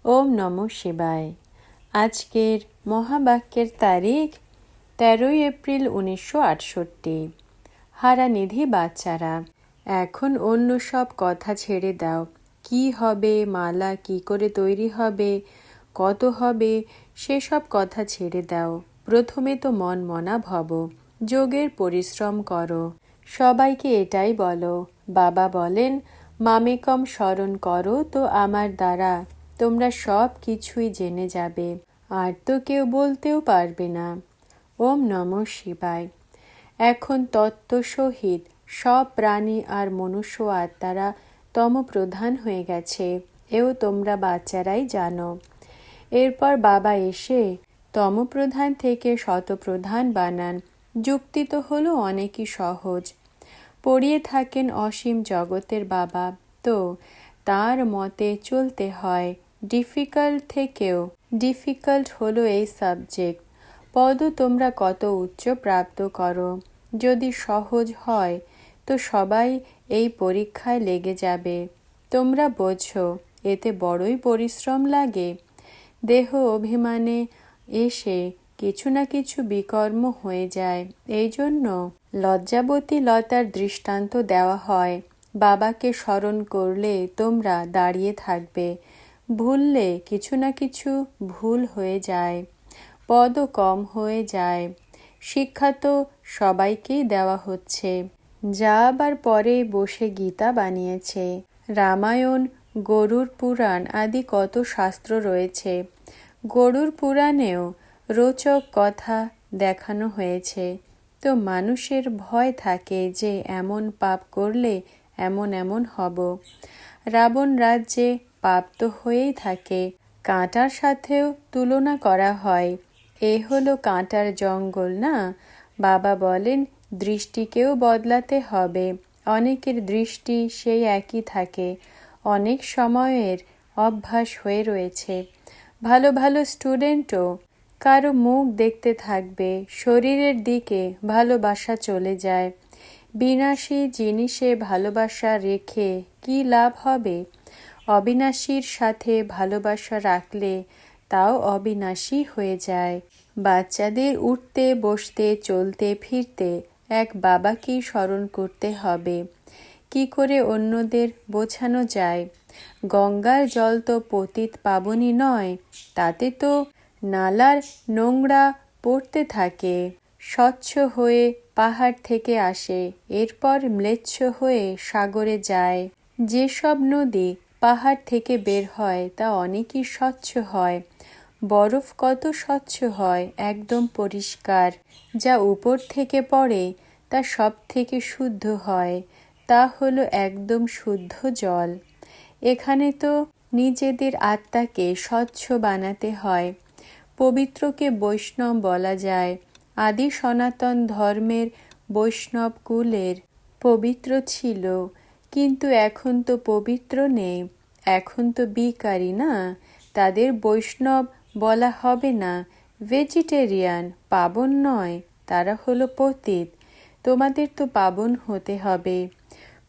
ওম নমঃ শিবায়। আজকের মহাবাক্যের তারিখ 13 এপ্রিল 1968। হারানিধি বাচ্চারা, এখন অন্য সব কথা ছেড়ে দাও। কি হবে, মালা কি করে তৈরি হবে, কত হবে, সেসব কথা ছেড়ে দাও। প্রথমে তো মন মনা ভব, যোগের পরিশ্রম করো। সবাইকে এটাই বলো। বাবা বলেন, মামেকম স্মরণ করো তো আমার দ্বারা তোমরা সব কিছুই জেনে যাবে, আর তো কেউ বলতেও পারবে না। ওম নমঃ শিবায়। এখন তত্ত্ব সহিত সব প্রাণী আর মনুষ্য আত্মারা তমপ্রধান হয়ে গেছে, এও তোমরা বাচ্চারাই জানো। এরপর বাবা এসে তমপ্রধান থেকে শতপ্রধান বানান। যুক্তি তো হলো অনেকই সহজ। পড়িয়ে থাকেন অসীম জগতের বাবা, তো তার মতে চলতে হয়। ডিফিকাল্ট থেকেও ডিফিকাল্ট হলো এই সাবজেক্ট। পদ তোমরা কত উচ্চ প্রাপ্ত করো। যদি সহজ হয় তো সবাই এই পরীক্ষায় লেগে যাবে। তোমরা বোঝো এতে বড়ই পরিশ্রম লাগে। দেহ অভিমানে এসে কিছু না কিছু বিকর্ম হয়ে যায়। এই জন্য লজ্জাবতী লতার দৃষ্টান্ত দেওয়া হয়। বাবাকে স্মরণ করলে তোমরা দাঁড়িয়ে থাকবে। ভুললে কিছু না কিছু ভুল হয়ে যায়, পদও কম হয়ে যায়। শিক্ষা তো সবাইকেই দেওয়া হচ্ছে। যা আবার পরে বসে গীতা বানিয়েছে। রামায়ণ, গরুর পুরাণ আদি কত শাস্ত্র রয়েছে। গরুর পুরাণেও রোচক কথা দেখানো হয়েছে। তো মানুষের ভয় থাকে যে এমন পাপ করলে এমন এমন হব। রাবণ রাজ্যে পাপ তো হয়েই থাকে। কাঁটার সাথেও তুলনা করা হয়। এ হলো কাঁটার জঙ্গল না। বাবা বলেন, দৃষ্টিকেও বদলাতে হবে। অনেকের দৃষ্টি সেই একই থাকে, অনেক সময়ের অভ্যাস হয়ে রয়েছে। ভালো ভালো স্টুডেন্টও কারো মুখ দেখতে থাকবে, শরীরের দিকে ভালোবাসা চলে যায়। বিনাশী জিনিসে ভালোবাসা রেখে কি লাভ হবে? অবিনাশীর সাথে ভালোবাসা রাখলে তাও অবিনাশী হয়ে যায়। বাচ্চাদের উঠতে বসতে চলতে ফিরতে এক বাবাকেই স্মরণ করতে হবে। কি করে অন্যদের বোঝানো যায়? গঙ্গার জল তো পতিত পাবনী নয়, তাতে তো নালার নোংরা পড়তে থাকে। স্বচ্ছ হয়ে পাহাড় থেকে আসে, এরপর ম্লেচ্ছ হয়ে সাগরে যায়। যেসব নদী পাহাড় থেকে বের হয় তা অনেকই স্বচ্ছ হয়। বরফ কত স্বচ্ছ হয়, একদম পরিষ্কার। যা উপর থেকে পড়ে তা সব থেকে শুদ্ধ হয়, তা হলো একদম শুদ্ধ জল। এখানে তো নিজেদের আত্মাকে স্বচ্ছ বানাতে হয়। পবিত্রকে বৈষ্ণব বলা যায়। আদি সনাতন ধর্মের বৈষ্ণব কুলের পবিত্র ছিল, কিন্তু এখন তো পবিত্র নেই। এখন তো বিকারী না, তাদের বৈষ্ণব বলা হবে না। ভেজিটেরিয়ান পাবন নয়, তারা হলো পতিত। তোমাদের তো পাবন হতে হবে।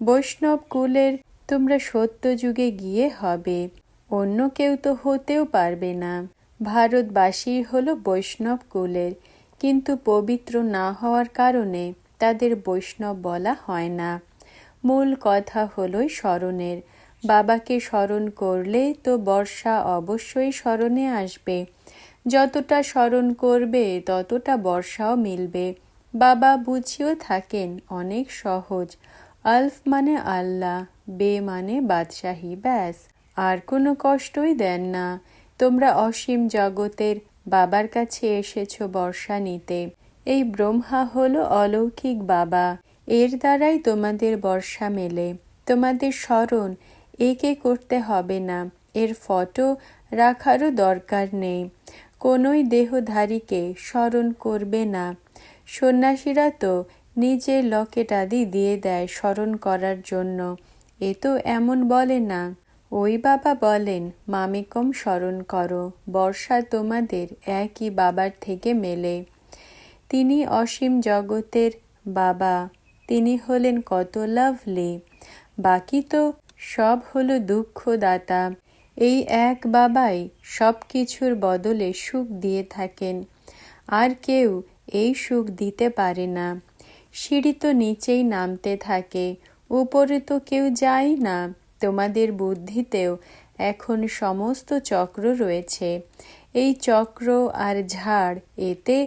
বৈষ্ণব কুলের তোমরা সত্য যুগে গিয়ে হবে, অন্য কেউ তো হতেও পারবে না। ভারতবাসী হলো বৈষ্ণব কুলের, কিন্তু পবিত্র না হওয়ার কারণে তাদের বৈষ্ণব বলা হয় না। মূল কথা হলোই স্মরণের। বাবাকে স্মরণ করলে তো বর্ষা অবশ্যই স্মরণে আসবে। যতটা স্মরণ করবে ততটা বর্ষাও মিলবে। বাবা বুঝিয়েও থাকেন অনেক সহজ। আলফ মানে আল্লাহ, বে মানে বাদশাহী, ব্যাস। আর কোনো কষ্টই দেন না। তোমরা অসীম জগতের বাবার কাছে এসেছো বর্ষা নিতে। এই ব্রহ্মা হলো অলৌকিক বাবা, এর দ্বারাই তোমাদের বর্ষা মেলে। তোমাদের স্মরণ একে করতে হবে না, এর ফটো রাখারও দরকার নেই। কোনোই দেহধারীকে স্মরণ করবে না। সন্ন্যাসীরা তো নিজের লকেট আদি দিয়ে দেয় স্মরণ করার জন্য, এ তো এমন বলে না। ওই বাবা বলেন, মামেকম স্মরণ করো। বর্ষা তোমাদের একই বাবার থেকে মেলে। তিনি অসীম জগতের বাবা, তিনি হলেন কত লাভলি। বাকি তো সব হলো দুঃখদাতা। এই এক বাবাই সব কিছুর বদলে সুখ দিয়ে থাকেন, আর কেউ এই সুখ দিতে পারে না। সিঁড়ি তো নিচেই নামতে থাকে, উপরে তো কেউ যায় না। তোমাদের বুদ্ধিতেও এখন সমস্ত চক্র রয়েছে। এই চক্র আর ঝাড়, এতে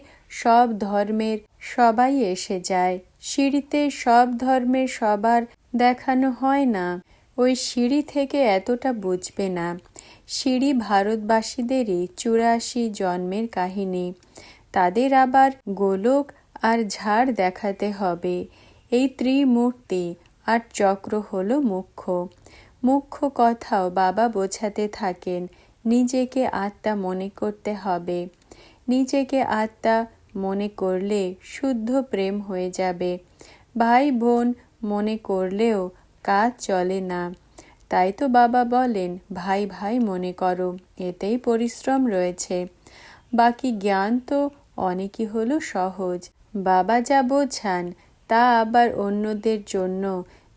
সব ধর্মের সবাই এসে যায়। সিঁড়িতে সব ধর্মের সবার দেখানো হয় না। ওই সিঁড়ি থেকে এতটা বুঝবে না। সিঁড়ি ভারতবাসীদেরই 84 জন্মের কাহিনী। তাদের আবার গোলক আর ঝাড় দেখাতে হবে। এই ত্রিমূর্তি আর চক্র হলো মুখ্য। মুখ্য কথাও বাবা বোঝাতে থাকেন, নিজেকে আত্মা মনে করতে হবে। নিজেকে আত্মা মনে করলে শুদ্ধ প্রেম হয়ে যাবে। ভাই বোন মনে করলেও কাজ চলে না। তাই তো বাবা বলেন, ভাই ভাই মনে করো, এতেই পরিশ্রম রয়েছে। বাকি জ্ঞান তো অনেকই হলো সহজ। বাবা যা বোঝান তা আবার অন্যদের জন্য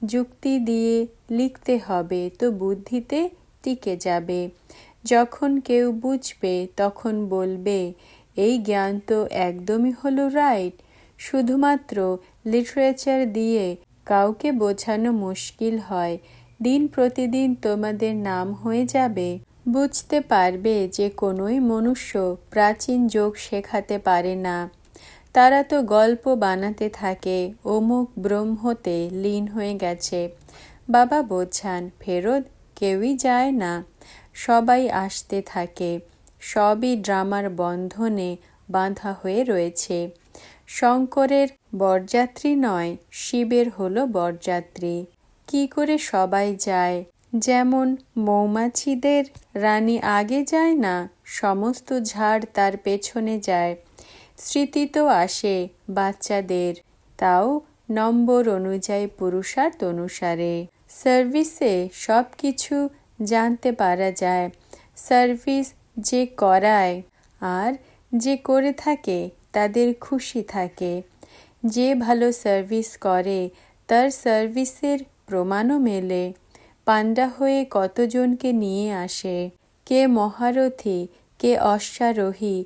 যুক্তি দিয়ে লিখতে হবে, তো বুদ্ধিতে টিকে যাবে। যখন কেউ বুঝবে তখন বলবে, এই জ্ঞান তো একদমই হলো রাইট। শুধুমাত্র লিটারেচার দিয়ে কাউকে বোঝানো মুশকিল হয়। দিন প্রতিদিন তোমাদের নাম হয়ে যাবে। বুঝতে পারবে যে কোনোই মনুষ্য প্রাচীন যোগ শেখাতে পারে না। তারা তো গল্প বানাতে থাকে, অমুক ব্রহ্মতে লীন হয়ে গেছে। বাবা বোঝান, ফেরত কেউই যায় না, সবাই আসতে থাকে। সবই ড্রামার বন্ধনে বাঁধা হয়ে রয়েছে। শঙ্করের বরযাত্রী নয়, শিবের হলো বরযাত্রী। কি করে সবাই যায়? যেমন মৌমাছিদের রানী আগে যায় না, সমস্ত ঝাড় তার পেছনে যায়। স্মৃতি তো আসে বাচ্চাদের, তাও নম্বর অনুযায়ী, পুরুষার্থ অনুসারে। সার্ভিসে সব কিছু জানতে পারা যায়। সার্ভিস যে করায় আর যে করে থাকে তাদের খুশি থাকে। যে ভালো সার্ভিস করে তার সার্ভিসের প্রমাণও মেলে। পাণ্ডা হয়ে কতজনকে নিয়ে আসে, কে মহারথী, কে অশ্বারোহী,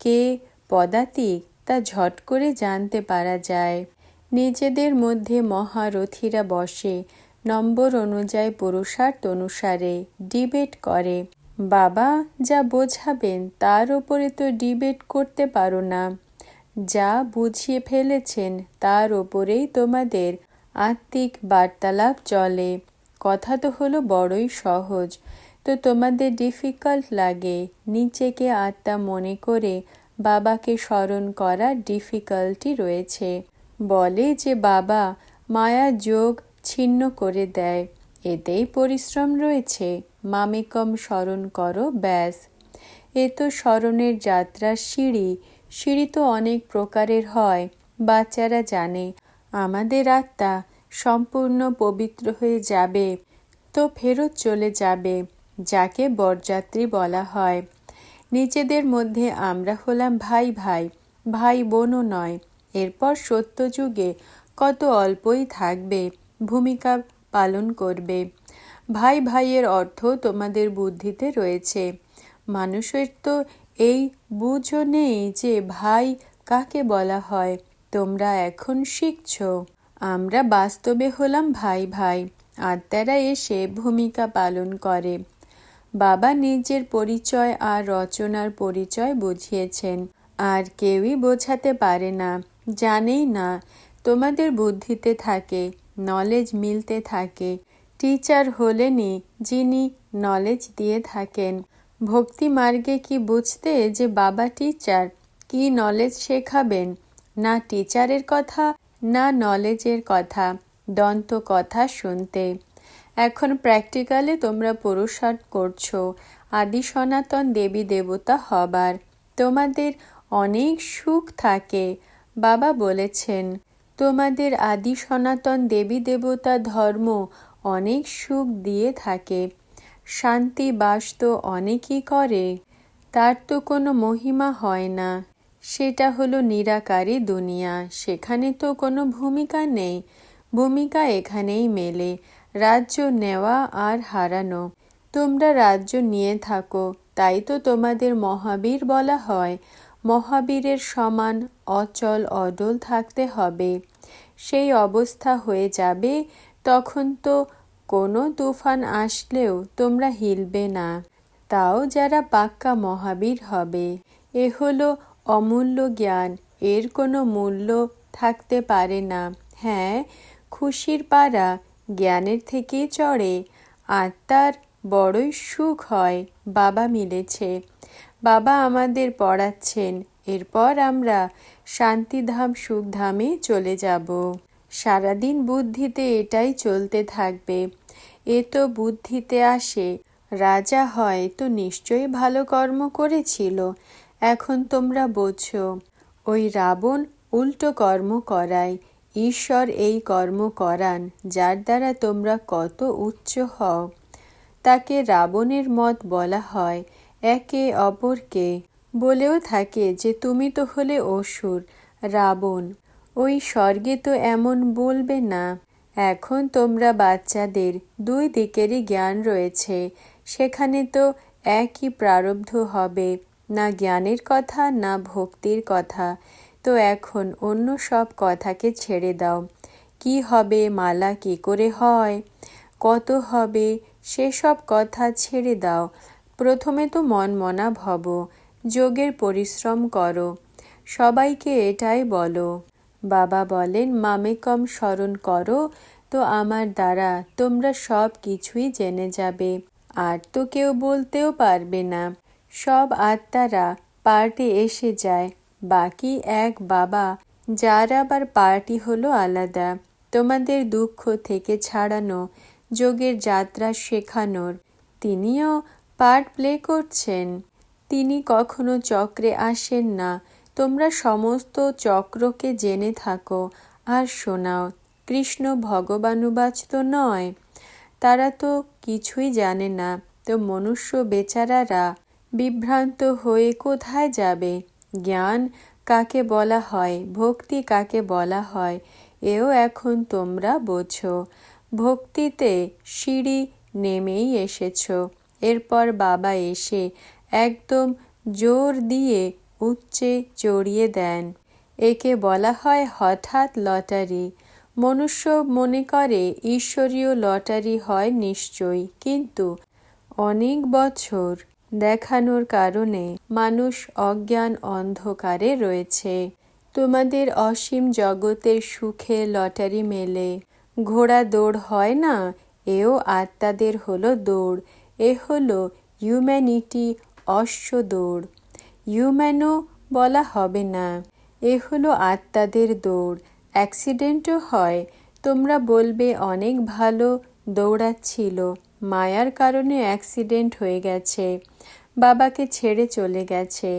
কে পদাতিক, তা ঝট করে জানতে পারা যায়। নিজেদের মধ্যে মহারথীরা বসে নম্বর অনুযায়ী, পুরুষার্থ অনুসারে ডিবেট করে। বাবা যা বোঝাবেন তার ওপরে তো ডিবেট করতে পারো না। যা বুঝিয়ে ফেলেছেন তার ওপরেই তোমাদের আত্মিক বার্তালাপ চলে। কথা তো হলো বড়ই সহজ, তো তোমাদের ডিফিকাল্ট লাগে। নিজেকে আত্মা মনে করে বাবাকে স্মরণ করার ডিফিকাল্টি রয়েছে। বলে যে বাবা মায়া যোগ ছিন্ন করে দেয়, এতেই পরিশ্রম রয়েছে। মামেকম স্মরণ করো, ব্যাস। এ তো স্মরণের যাত্রার সিঁড়ি। সিঁড়ি তো অনেক প্রকারের হয়, বাচ্চারা জানে। আমাদের আত্মা সম্পূর্ণ পবিত্র হয়ে যাবে তো ফেরত চলে যাবে, যাকে বরযাত্রী বলা হয়। নিজেদের মধ্যে আমরা হলাম ভাই ভাই, ভাই বোনও নয়। এরপর সত্যযুগে কত অল্পই থাকবে, ভূমিকা পালন করবে। ভাই ভাইয়ের অর্থ তোমাদের বুদ্ধিতে রয়েছে। মানুষের তো এই বুঝও নেই যে ভাই কাকে বলা হয়। তোমরা এখন শিখছ। আমরা বাস্তবে হলাম ভাই ভাই, আত্মারা এসে ভূমিকা পালন করে। বাবা নিজের পরিচয় আর রচনার পরিচয় বুঝিয়েছেন, আর কেউই বোঝাতে পারে না, জানেই না। তোমাদের বুদ্ধিতে থাকে, নলেজ মিলতে থাকে। টিচার হলেনই যিনি নলেজ দিয়ে থাকেন। ভক্তি মার্গে কি বুঝতে যে বাবা টিচার, কি নলেজ শেখাবেন? না টিচারের কথা, না নলেজের কথা, দন্ত কথা শুনতে। এখন প্র্যাকটিক্যালে তোমরা পুরুষার্থ করছো আদি সনাতন দেবী দেবতা হবার। তোমাদের অনেক সুখ থাকে। বাবা বলেছেন, তোমাদের আদি সনাতন দেবী দেবতা ধর্ম অনেক সুখ দিয়ে থাকে। শান্তি বাস তো অনেকই করে, তার তো কোনো মহিমা হয় না। সেটা হলো নিরাকারী দুনিয়া, সেখানে তো কোনো ভূমিকা নেই। ভূমিকা এখানেই মেলে, রাজ্য নেওয়া আর হারানো। তোমরা রাজ্য নিয়ে থাকো, তাই তো তোমাদের মহাবীর বলা হয়। মহাবীরের সমান অচল অডল থাকতে হবে। সেই অবস্থা হয়ে যাবে, তখন তো কোনো তুফান আসলেও তোমরা হিলবে না, তাও যারা পাক্কা মহাবীর হবে। এ হলো অমূল্য জ্ঞান, এর কোনো মূল্য থাকতে পারে না। হ্যাঁ, খুশির পারা জ্ঞানের থেকেই চড়ে। আত্মার বড়ই সুখ হয় বাবা মিলেছে। বাবা আমাদের পড়াচ্ছেন, এরপর আমরা শান্তিধাম সুখধামে চলে যাব। সারাদিন বুদ্ধিতে এটাই চলতে থাকবে। এ তো বুদ্ধিতে আসে, রাজা হয় তো নিশ্চয়ই ভালো কর্ম করেছিল। এখন তোমরা বোঝো, ওই রাবণ উল্টো কর্ম করায়। ঈশ্বর এই কর্ম করান যার দ্বারা তোমরা কত উচ্চ হও। তাকে রাবণের মত বলা হয়। একে অপরকে বলেও থাকে যে তুমি তো হলে অসুর, রাবণ। ওই স্বর্গে তো এমন বলবে না। এখন তোমরা বাচ্চাদের দুই দিকেরই জ্ঞান রয়েছে, সেখানে তো একই প্রারব্ধ হবে, না জ্ঞানের কথা না ভক্তির কথা। তো এখন অন্য সব কথাকে ছেড়ে দাও। কি হবে, মালা কি করে হয়, কত হবে, সেসব কথা ছেড়ে দাও। প্রথমে তো মনমনা ভব, যোগের পরিশ্রম করো। সবাইকে এটাই বলো। বাবা বলেন, মামেকম স্মরণ করো, তো আমার দ্বারা তোমরা সব কিছুই জেনে যাবে। আর তো কেউ বলতেও পারবে না। সব আত্মারা পার্টি এসে যায়, বাকি এক বাবা, যার আবার পার্টি হলো আলাদা। তোমাদের দুঃখ থেকে ছাড়ানো, যোগের যাত্রা শেখানোর তিনিও পার্ট প্লে করছেন। তিনি কখনো চক্রে আসেন না। তোমরা সমস্ত চক্রকে জেনে থাকো আর শোনাও। কৃষ্ণ ভগবানুবাচ তো নয়, তারা তো কিছুই জানে না। তো মনুষ্য বেচারারা বিভ্রান্ত হয়ে কোথায় যাবে? জ্ঞান কাকে বলা হয়, ভক্তি কাকে বলা হয়, এও এখন তোমরা বোঝো। ভক্তিতে সিঁড়ি নেমেই এসেছ। এরপর বাবা এসে একদম জোর দিয়ে উচ্চে চড়িয়ে দেন। একে বলা হয় হঠাৎ লটারি। মনুষ্য মনে করে ঈশ্বরীয় লটারি হয় নিশ্চয়ই, কিন্তু অনেক বছর দেখানোর কারণে মানুষ অজ্ঞান অন্ধকারে রয়েছে। তোমাদের অসীম জগতের সুখে লটারি মেলে, ঘোড়া দৌড় হয় না, এও আত্মাদের হলো দৌড়। এ হলো হিউম্যানিটি অশ্ব দৌড়। হিউম্যানও বলা হবে না, এ হলো আত্মাদের দৌড়। অ্যাক্সিডেন্টও হয়, তোমরা বলবে অনেক ভালো দৌড়াচ্ছিল, মায়ার কারণে অ্যাক্সিডেন্ট হয়ে গেছে, বাবাকে ছেড়ে চলে গেছে।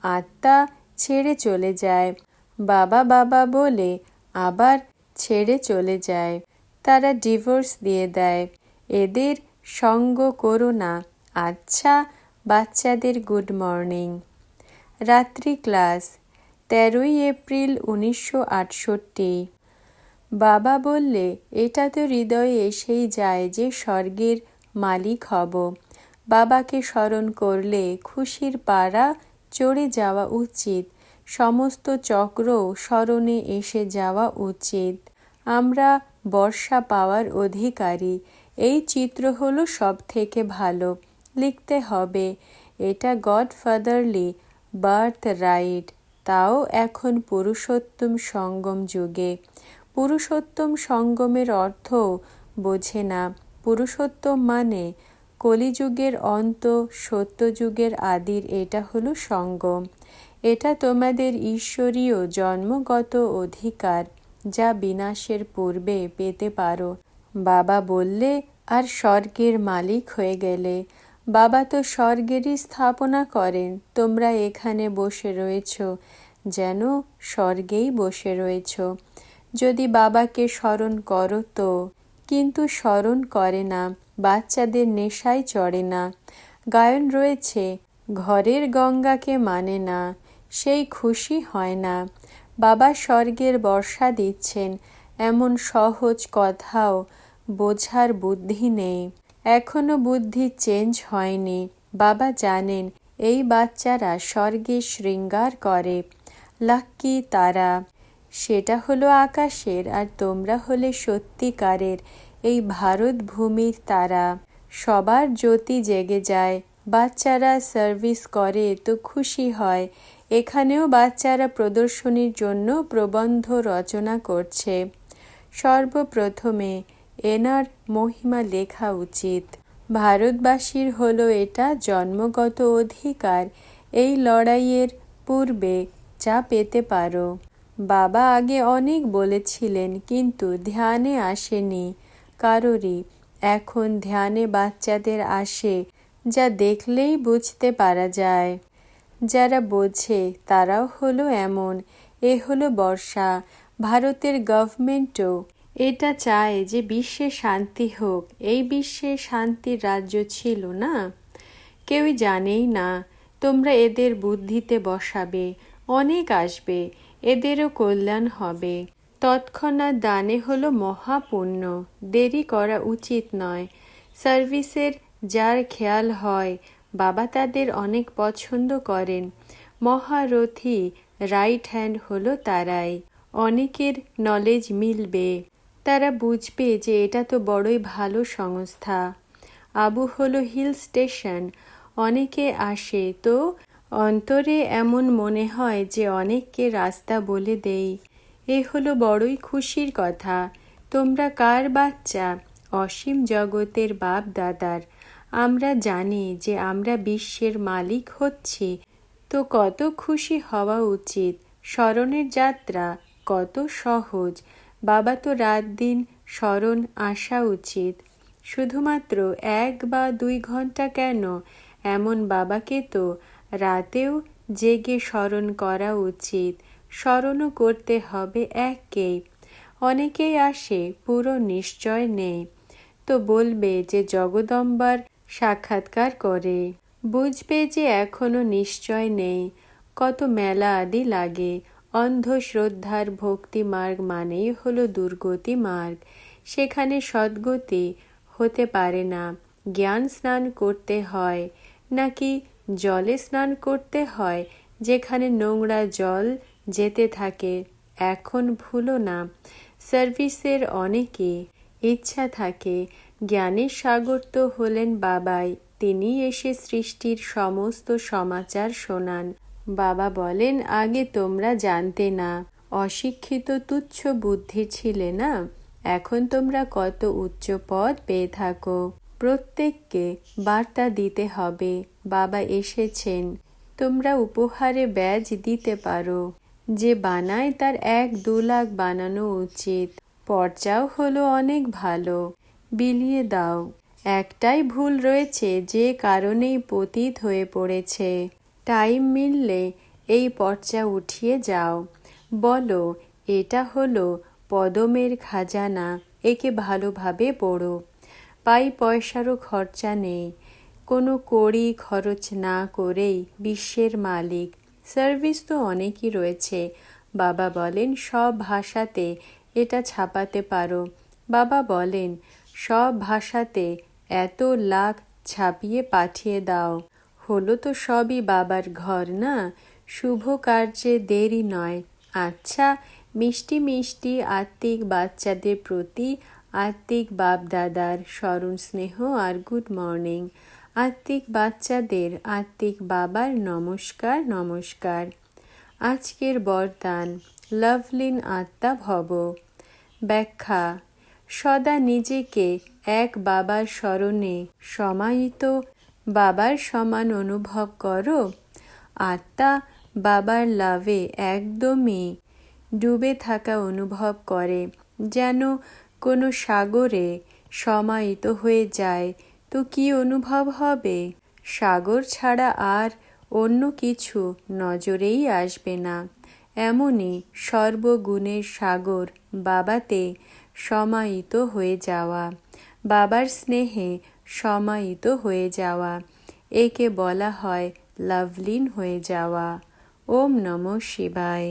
আত্মা ছেড়ে চলে যায়, বাবা বাবা বলে আবার ছেড়ে চলে যায়। তারা ডিভোর্স দিয়ে দেয়। এদের সঙ্গ করো না। আচ্ছা, বাচ্চাদের গুড মর্নিং। রাত্রি ক্লাস 13 এপ্রিল 1968। বাবা বললে, এটা তো হৃদয়ে এসেই যায় যে স্বর্গের মালিক হব। বাবাকে স্মরণ করলে খুশির পারা চড়ে যাওয়া উচিত। সমস্ত চক্র স্মরণে এসে যাওয়া উচিত। আমরা বর্ষা পাওয়ার অধিকারী। এই চিত্র হলো সব থেকে ভালো। লিখতে হবে, এটা গডফাদারলি বার্থ রাইট, তাও এখন পুরুষোত্তম সঙ্গম যুগে। পুরুষোত্তম সঙ্গমের অর্থ বোঝে না। পুরুষোত্তম মানে কলিযুগের অন্ত, সত্যযুগের আদির, এটা হলো সঙ্গম। এটা তোমাদের ঈশ্বরীয় জন্মগত অধিকার, যা বিনাশের পূর্বে পেতে পারো। বাবা বললে, আর স্বর্গের মালিক হয়ে গেলে। বাবা তো স্বর্গেরই স্থাপনা করেন। তোমরা এখানে বসে রয়েছ যেন স্বর্গেই বসে রয়েছ। যদি বাবাকে স্মরণ করো তো, কিন্তু স্মরণ করে না। বাচ্চাদের নেশায় চড়ে না। গায়ন রয়েছে, ঘরের গঙ্গাকে মানে না, সেই খুশি হয় না। বাবা স্বর্গের বর্ষা দিচ্ছেন, এমন সহজ কথাও বোঝার বুদ্ধি নেই। এখনো বুদ্ধি চেঞ্জ হয়নি। বাবা জানেন এই বাচ্চারা স্বর্গে শৃঙ্গার করে। লাক্কি তারা, সেটা হলো আকাশের, আর তোমরা হলে সত্যিকারের এই ভারত ভূমির তারা। সবার জ্যোতি জেগে যায়। বাচ্চারা সার্ভিস করে তো খুশি হয়। এখানেও বাচ্চারা প্রদর্শনীর জন্য প্রবন্ধ রচনা করছে। সর্বপ্রথমে এনার মহিমা লেখা উচিত। ভারতবাসীর হলো এটা জন্মগত অধিকার। এই লড়াইয়ের পূর্বে যা পেতে পারো। বাবা আগে অনেক বলেছিলেন, কিন্তু ধ্যানে আসেনি কারোরই। এখন ধ্যানে বাচ্চাদের আসে, যা দেখলেই বুঝতে পারা যায়। যারা বোঝে তারাও হলো এমন। এ হলো বর্ষা। ভারতের গভর্নমেন্টও এটা চায় যে বিশ্বে শান্তি হোক। এই বিশ্বে শান্তির রাজ্য ছিল না, কেউই জানেই না। তোমরা এদের বুদ্ধিতে বসাবে, অনেক আসবে, এদেরও কল্যাণ হবে। তৎক্ষণাৎ দানে হলো মহাপুণ্য। দেরি করা উচিত নয়। সার্ভিসের যার খেয়াল হয়, বাবা তাদের অনেক পছন্দ করেন। মহারথী রাইট হ্যান্ড হলো তারাই। অনেকের নলেজ মিলবে। তারা বুঝবে যে এটা তো বড়ই ভালো সংস্থা। আবু হলো হিল স্টেশন। অনেকে আসে তো অন্তরে এমন মনে হয় যে অনেককে রাস্তা বলে দেই। এ হলো বড়ই খুশির কথা। তোমরা কার বাচ্চা? অসীম জগতের বাপ দাদার। আমরা জানি যে আমরা বিশ্বের মালিক হচ্ছি, তো কত খুশি হওয়া উচিত। স্মরণের যাত্রা কত সহজ। বাবা তো রাত দিন স্মরণ আসা উচিত। শুধুমাত্র 1 বা 2 ঘন্টা কেন, এমন বাবাকে তো রাতেও জেগে স্মরণ করা উচিত। স্মরণও করতে হবে এককেই। অনেকেই আসে, পুরো নিশ্চয় নেই, তো বলবে যে জগদম্বার সাক্ষাৎকার করে। বুঝবে যে এখনো নিশ্চয় নেই। কত মেলা আদি লাগে। অন্ধশ্রদ্ধার ভক্তি মার্গ মানেই হলো দুর্গতি মার্গ। সেখানে সদ্গতি হতে পারে না। জ্ঞান স্নান করতে হয়, নাকি জলে স্নান করতে হয় যেখানে নোংরা জল যেতে থাকে। এখন ভুলো না, সার্ভিসের অনেকে ইচ্ছা থাকে। জ্ঞানের সাগর তো হলেন বাবাই। তিনি এসে সৃষ্টির সমস্ত সমাচার শোনান। বাবা বলেন, আগে তোমরা জানতে না, অশিক্ষিত তুচ্ছ বুদ্ধি ছিলে না। এখন তোমরা কত উচ্চ পদ পেয়ে থাকো। প্রত্যেককে বার্তা দিতে হবে, বাবা এসেছেন। তোমরা উপহারে ব্যাজ দিতে পারো। যে বানায় তার 1-2 লাখ বানানো উচিত। পর্চাও হলো অনেক ভালো, বিলিয়ে দাও। একটাই ভুল রয়েছে, যে কারণেই পতিত হয়ে পড়েছে। টাইম মিললে এই পর্চা উঠিয়ে যাও। বলো, এটা হলো পদমের খাজানা, একে ভালোভাবে পড়ো। পয়সারও খরচা নেই। কোনো কড়ি খরচ না করেই বিশ্বের মালিক। সার্ভিস তো অনেকই রয়েছে। বাবা বলেন সব ভাষাতে এটা ছাপাতে পারো। বাবা বলেন সব ভাষাতে এত লাখ ছাপিয়ে পাঠিয়ে দাও। হলো তো সবই বাবার ঘর না। শুভ কার্যে দেরি নয়। আচ্ছা, মিষ্টি মিষ্টি আত্মিক বাচ্চাদের প্রতি আত্মিক বাপ দাদার স্মরণ স্নেহ আর গুড মর্নিং। আত্মিক বাচ্চাদের আত্মিক বাবার নমস্কার নমস্কার। আজকের বরদান, লাভলীন আত্মা ভব। ব্যাখ্যা, সদা নিজেকে এক বাবার স্মরণে সমাহিত বাবার সমান অনুভব করো। আত্মা বাবার লাভে একদমই ডুবে থাকা অনুভব করে, যেন কোনো সাগরে সমাহিত হয়ে যায়। তো কি অনুভব হবে? সাগর ছাড়া আর অন্য কিছু নজরেই আসবে না। এমনই সর্বগুণের সাগর বাবাতে সমাহিত হয়ে যাওয়া, বাবার স্নেহে সমাহিত হয়ে যাওয়া, একে বলা হয় লাভলীন হয়ে যাওয়া। ওম নমঃ শিবায়।